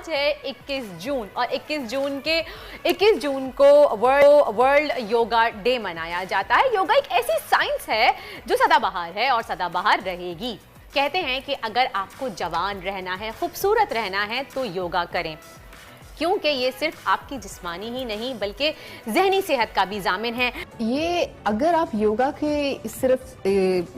आज है 21 जून और 21 जून को वर्ल्ड योगा डे मनाया जाता है। योगा एक ऐसी साइंस है जो सदाबहार है और सदाबहार रहेगी। कहते हैं कि अगर आपको जवान रहना है, खूबसूरत रहना है तो योगा करें, क्योंकि ये सिर्फ आपकी जिस्मानी ही नहीं बल्कि जहनी सेहत का भी जामिन है। ये अगर आप योगा के सिर्फ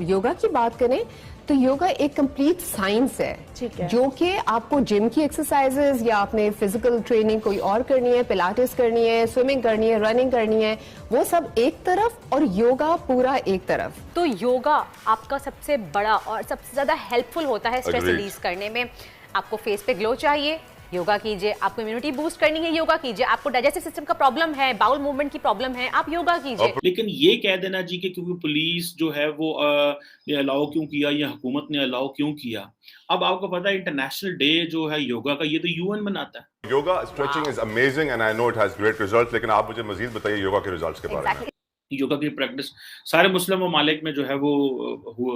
योगा की बात करें तो योगा एक कंप्लीट साइंस है, जो कि आपको जिम की एक्सरसाइजेस या आपने फिजिकल ट्रेनिंग कोई और करनी है, पिलाटेस करनी है, स्विमिंग करनी है, रनिंग करनी है, वो सब एक तरफ और योगा पूरा एक तरफ। तो योगा आपका सबसे बड़ा और सबसे ज्यादा हेल्पफुल होता है स्ट्रेस रिलीज करने में। आपको फेस पे ग्लो चाहिए, योगा कीजिए। आपको इम्यूनिटी बूस्ट करनी है, योगा कीजिए। आपको डाइजेस्टिव सिस्टम का प्रॉब्लम है, बाउल मूवमेंट की प्रॉब्लम है, आप योगा कीजिए। लेकिन ये कह देना जी कि क्योंकि पुलिस जो है वो ने अलाउ क्यों किया या हुकूमत ने अलाउ क्यों किया। अब आपको पता है इंटरनेशनल डे जो है योगा का, ये तो यूएन मनाता है। Yoga stretching is amazing and I know it has great results, लेकिन आप मुझे मजीद बताइए योगा के रिजल्ट्स के बारे में। योगा की प्रैक्टिस सारे मुस्लिम ममालिक में जो है वो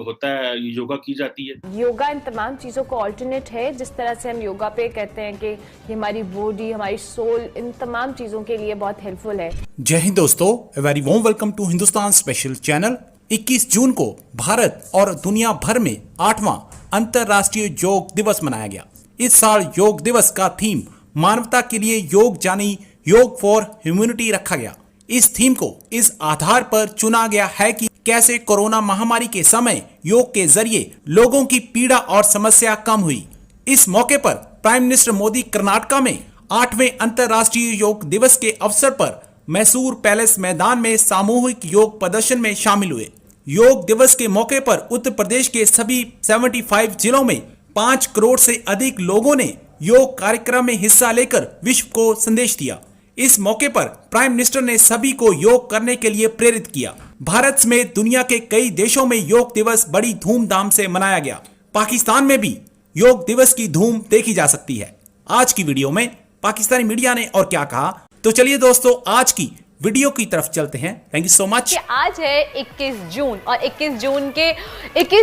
होता है, योगा की जाती है। योगा इन तमाम चीज़ों को ऑल्टरनेट है। जिस तरह से हम योगा पे कहते हैं कि हमारी बॉडी, हमारी सोल, इन तमाम चीज़ों के लिए बहुत हेल्पफुल है। जय हिंद दोस्तों, very warm welcome to Hindustan special channel. 21 जून को भारत और दुनिया भर में 8वां अंतर्राष्ट्रीय योग दिवस मनाया गया। इस साल योग दिवस का थीम मानवता के लिए योग यानी योग फॉर ह्यूमैनिटी रखा गया। इस थीम को इस आधार पर चुना गया है कि कैसे कोरोना महामारी के समय योग के जरिए लोगों की पीड़ा और समस्या कम हुई। इस मौके पर प्राइम मिनिस्टर मोदी कर्नाटका में 8वें अंतर्राष्ट्रीय योग दिवस के अवसर पर मैसूर पैलेस मैदान में सामूहिक योग प्रदर्शन में शामिल हुए। योग दिवस के मौके पर उत्तर प्रदेश के सभी 75 जिलों में 5 करोड़ से अधिक लोगों ने योग कार्यक्रम में हिस्सा लेकर विश्व को संदेश दिया। इस मौके पर प्राइम मिनिस्टर ने सभी को योग करने के लिए प्रेरित किया। भारत समेत दुनिया के कई देशों में योग दिवस बड़ी धूमधाम से मनाया गया। पाकिस्तान में भी योग दिवस की धूम देखी जा सकती है। आज की वीडियो में पाकिस्तानी मीडिया ने और क्या कहा, तो चलिए दोस्तों आज की वीडियो की तरफ चलते हैं। Thank you so much. आज है 21 जून और 21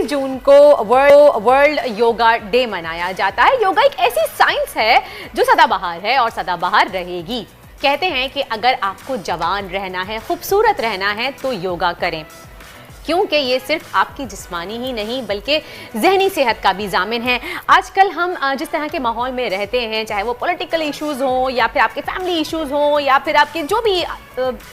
जून को वर्ल्ड योगा डे मनाया जाता है। योगा एक ऐसी साइंस है जो सदाबहार है और सदाबहार रहेगी। कहते हैं कि अगर आपको जवान रहना है, खूबसूरत रहना है तो योगा करें, क्योंकि ये सिर्फ आपकी जिस्मानी ही नहीं बल्कि जहनी सेहत का भी जामिन है। आजकल हम जिस तरह के माहौल में रहते हैं, चाहे वो पॉलिटिकल इश्यूज़ हों या फिर आपके फैमिली इश्यूज़ हों या फिर आपके जो भी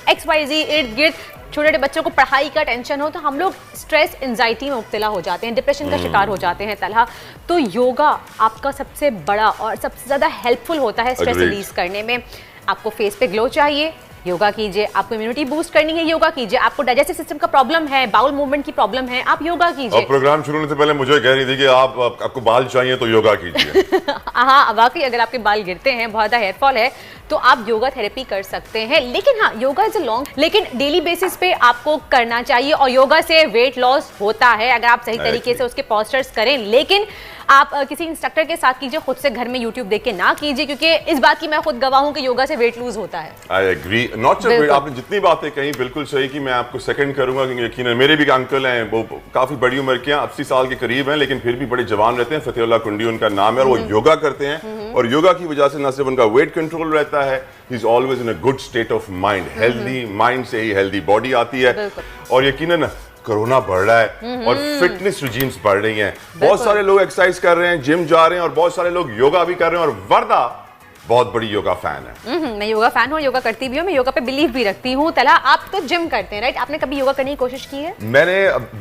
XYZ इर्द गिर्द छोटे छोटे बच्चों को पढ़ाई का टेंशन हो, तो हम लोग स्ट्रेस एंजाइटी में मुब्तला हो जाते हैं, डिप्रेशन का शिकार हो जाते हैं तलहा। तो योगा आपका सबसे बड़ा और सबसे ज़्यादा हेल्पफुल होता है स्ट्रेस रिलीज करने में। आपको फेस पे ग्लो चाहिए, योगा कीजिए। आपको इम्यूनिटी बूस्ट करनी है, योगा कीजिए। आपको डाइजेस्टिव सिस्टम का प्रॉब्लम है, बाउल मूवमेंट की प्रॉब्लम है, आप योगा कीजिए। और प्रोग्राम शुरू होने से पहले मुझे कह रही थी कि आपको बाल चाहिए तो योगा कीजिए। हाँ, वाकई अगर आपके बाल गिरते हैं, बहुत ज़्यादा हेयरफॉल है, तो आप योगा थेरेपी कर सकते हैं। लेकिन हाँ, योगा इज लॉन्ग, लेकिन डेली बेसिस पे आपको करना चाहिए। और योगा से वेट लॉस होता है अगर आप सही तरीके से उसके पोस्चर्स करें। लेकिन आप किसी इंस्ट्रक्टर के साथ कीजिए, खुद से घर में यूट्यूब देख के ना कीजिए, क्योंकि इस बात की मैं खुद गवाह हूं कि योगा से वेट लूज होता है। I agree, not so weight. आपने जितनी बातें कही बिल्कुल सही कि मैं आपको सेकंड करूंगा, क्योंकि यकीनन मेरे भी अंकल हैं, वो काफी बड़ी उम्र के हैं, 80 साल के करीब हैं, लेकिन फिर भी बड़े जवान रहते हैं। फतेहुल्लाह कुंडी उनका नाम है और वो योगा करते हैं। और योगा की वजह से न सिर्फ उनका वेट कंट्रोल रहता है, he is always in a good state of mind. Healthy mind से ही हेल्दी बॉडी आती है। और यकीनन कोरोना बढ़ रहा है और फिटनेस रिजीम्स बढ़ रही हैं। बहुत सारे लोग एक्सरसाइज कर रहे हैं, जिम जा रहे हैं, और बहुत सारे लोग योगा भी कर रहे हैं। और वर्दा बहुत बड़ी योगा फैन है। मैं योगा फैन हूँ, योगा करती भी हूँ, मैं योगा पे बिलीव भी रखती हूँ। तला, आप तो जिम करते हैं, राइट? आपने कभी योगा करने की कोशिश की है? मैंने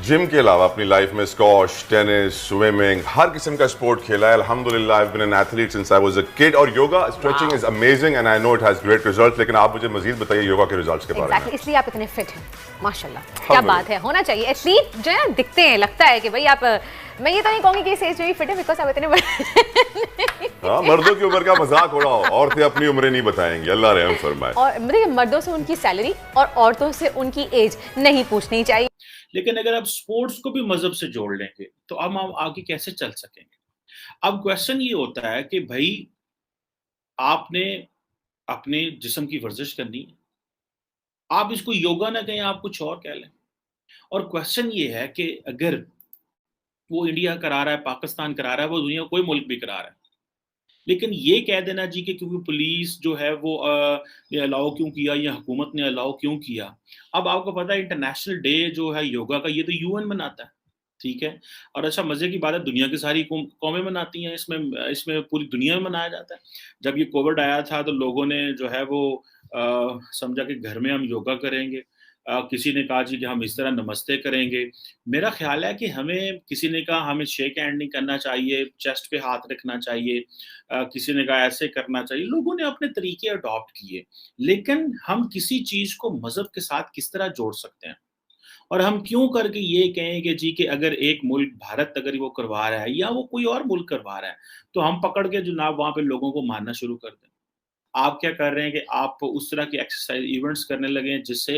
जिम के अलावा अपनी लाइफ में स्क्वॉश, टेनिस, स्विमिंग, हर किस्म का स्पोर्ट खेला है। अल्हम्दुलिल्लाह, I have been an athlete since I was a kid. और yoga stretching is amazing and I know it has great results, लेकिन आप मुझे मजीद बताइए योगा के रिजल्ट्स के बारे में। इसलिए आप इतने फिट हैं, माशाल्लाह, क्या बात है। होना चाहिए, एथलीट जो है दिखते हैं, लगता है कि भाई आप, मैं ये तो नहीं कहूंगी कि इस एज में भी फिट है, बिकॉज आप इतने हाँ, मर्दों की उम्र का मजाक उड़ाओ, औरतें अपनी उम्रें नहीं बताएंगी, अल्लाह रहम फरमाए। और मतलब मर्दों से उनकी सैलरी और औरतों से उनकी एज नहीं पूछनी चाहिए। लेकिन अगर आप स्पोर्ट्स को भी मजहब से जोड़ लेंगे तो हम आगे कैसे चल सकेंगे। अब क्वेश्चन ये होता है कि भाई आपने अपने जिस्म की वर्जिश करनी है, आप इसको योगा ना कहें, आप कुछ और कह लें। और क्वेश्चन ये है कि अगर वो इंडिया करा रहा है, पाकिस्तान करा रहा है, वो दुनिया कोई मुल्क भी करा रहा है, लेकिन ये कह देना जी कि क्योंकि पुलिस जो है वो ने अलाउ क्यों किया या हुकूमत ने अलाउ क्यों किया। अब आपको पता है इंटरनेशनल डे जो है योगा का, ये तो यूएन मनाता है, ठीक है? और अच्छा मज़े की बात है, दुनिया की सारी कौमें मनाती हैं, इसमें पूरी दुनिया में मनाया जाता है। जब ये कोविड आया था तो लोगों ने जो है वो समझा कि घर में हम योगा करेंगे। किसी ने कहा जी कि हम इस तरह नमस्ते करेंगे। मेरा ख़्याल है कि किसी ने कहा हमें शेक हैंड नहीं करना चाहिए, चेस्ट पे हाथ रखना चाहिए। किसी ने कहा ऐसे करना चाहिए। लोगों ने अपने तरीके अडॉप्ट किए। लेकिन हम किसी चीज़ को मज़हब के साथ किस तरह जोड़ सकते हैं? और हम क्यों करके ये कहें कि जी कि अगर एक मुल्क भारत अगर वो करवा रहा है या वो कोई और मुल्क करवा रहा है, तो हम पकड़ के जनाब वहाँ पे लोगों को मारना शुरू कर दें। आप क्या कर रहे हैं कि आप उस तरह की एक्सरसाइज इवेंट्स करने लगे हैं जिससे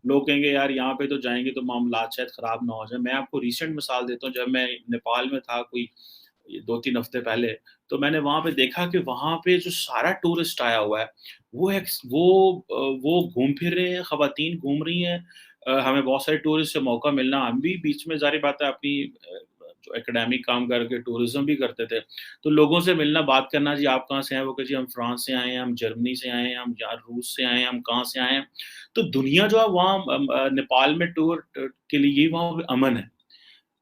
लोग कहेंगे यार यहाँ पे तो जाएँगे तो मामलात शायद ख़राब ना हो जाए। मैं आपको रीसेंट मिसाल देता हूँ, जब मैं नेपाल में था कोई 2-3 हफ्ते पहले, तो मैंने वहाँ पे देखा कि वहाँ पे जो सारा टूरिस्ट आया हुआ है, वो घूम फिर रहे हैं, ख़वातीन घूम रही हैं। हमें बहुत सारे टूरिस्ट से मौका मिलना, हम भी बीच में ज़ाहिर बात है अपनी जो एकेडमिक काम करके टूरिज़्म भी करते थे। तो लोगों से मिलना, बात करना, जी आप कहाँ से हैं? वो कहे जी हम फ्रांस से आए हैं, हम जर्मनी से आए हैं, हम यार रूस से आए हैं, हम कहाँ से आए हैं। तो दुनिया जो है वहाँ नेपाल में टूर के लिए वहाँ पे अमन है।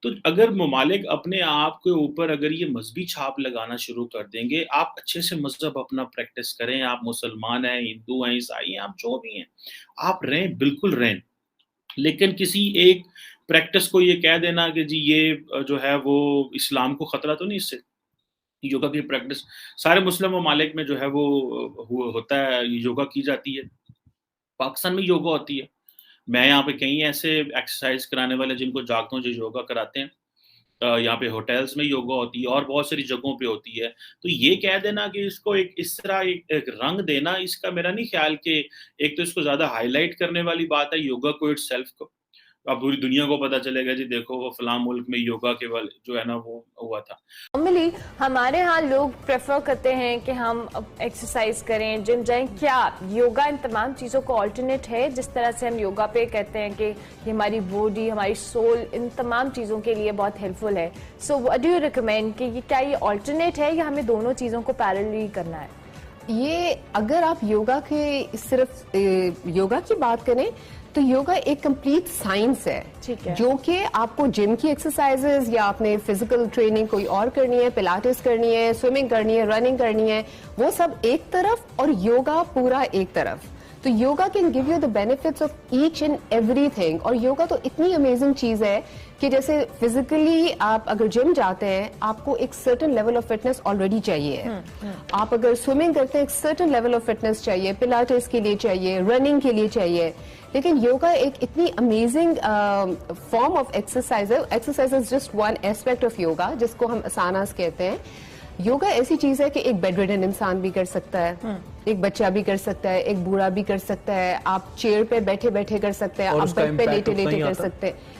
तो अगर ममालिक अपने आप के ऊपर अगर ये मज़हबी छाप लगाना शुरू कर देंगे, आप अच्छे से मज़हब अपना प्रैक्टिस करें, आप मुसलमान हैं, हिंदू हैं, ईसाई हैं, आप जो भी हैं, आप रहें, बिल्कुल रहें। लेकिन किसी एक प्रैक्टिस को ये कह देना कि जी ये जो है वो इस्लाम को खतरा तो नहीं इससे। योगा की प्रैक्टिस सारे मुस्लिम ममालिक में जो है वो होता है, योगा की जाती है। पाकिस्तान में योगा होती है। मैं यहाँ पे कई ऐसे एक्सरसाइज कराने वाले जिनको जानता हूँ जो योगा कराते हैं। यहाँ पे होटल्स में योगा होती है और बहुत सारी जगहों पे होती है। तो ये कह देना कि इसको एक इस तरह एक रंग देना, इसका मेरा नहीं ख्याल कि एक तो इसको ज़्यादा हाइलाइट करने वाली बात है योगा को इटसेल्फ को। अब पूरी दुनिया को पता चलेगा जी देखो वो फलां मुल्क में योगा केवल जो है ना वो हुआ था। नॉर्मली हमारे यहाँ लोग प्रेफर करते हैं कि हम एक्सरसाइज करें, जिम जाएं। क्या योगा इन तमाम चीज़ों को ऑल्टरनेट है? जिस तरह से हम योगा पे कहते हैं कि ये हमारी बॉडी, हमारी सोल, इन तमाम चीज़ों के लिए बहुत हेल्पफुल है। So what do you recommend कि क्या ये ऑल्टरनेट है या हमें दोनों चीज़ों को पैरेलली करना है? ये अगर आप योगा के सिर्फ योगा की बात करें तो योगा एक कंप्लीट साइंस है, ठीक है, जो कि आपको जिम की एक्सरसाइजेज या आपने फिजिकल ट्रेनिंग कोई और करनी है, पिलाटेस करनी है, स्विमिंग करनी है, रनिंग करनी है, वो सब एक तरफ और योगा पूरा एक तरफ। तो yoga can give you the benefits of each and everything. और योगा तो इतनी अमेजिंग चीज है कि जैसे फिजिकली आप अगर जिम जाते हैं, आपको एक certain level of fitness already चाहिए। आप अगर स्विमिंग करते हैं, एक सर्टेन लेवल ऑफ फिटनेस चाहिए, पिलाटेस के लिए चाहिए, रनिंग के लिए चाहिए। लेकिन योगा एक इतनी अमेजिंग फॉर्म ऑफ एक्सरसाइज है। Exercise is just one aspect of yoga, जिसको हम आसानास कहते हैं। योगा ऐसी चीज है कि एक बेड रिडन इंसान भी कर सकता है, एक बच्चा भी कर सकता है, एक बूढ़ा भी कर सकता है, आप चेयर पे बैठे बैठे कर सकते हैं, आप बेड पे लेटे लेटे कर सकते हैं।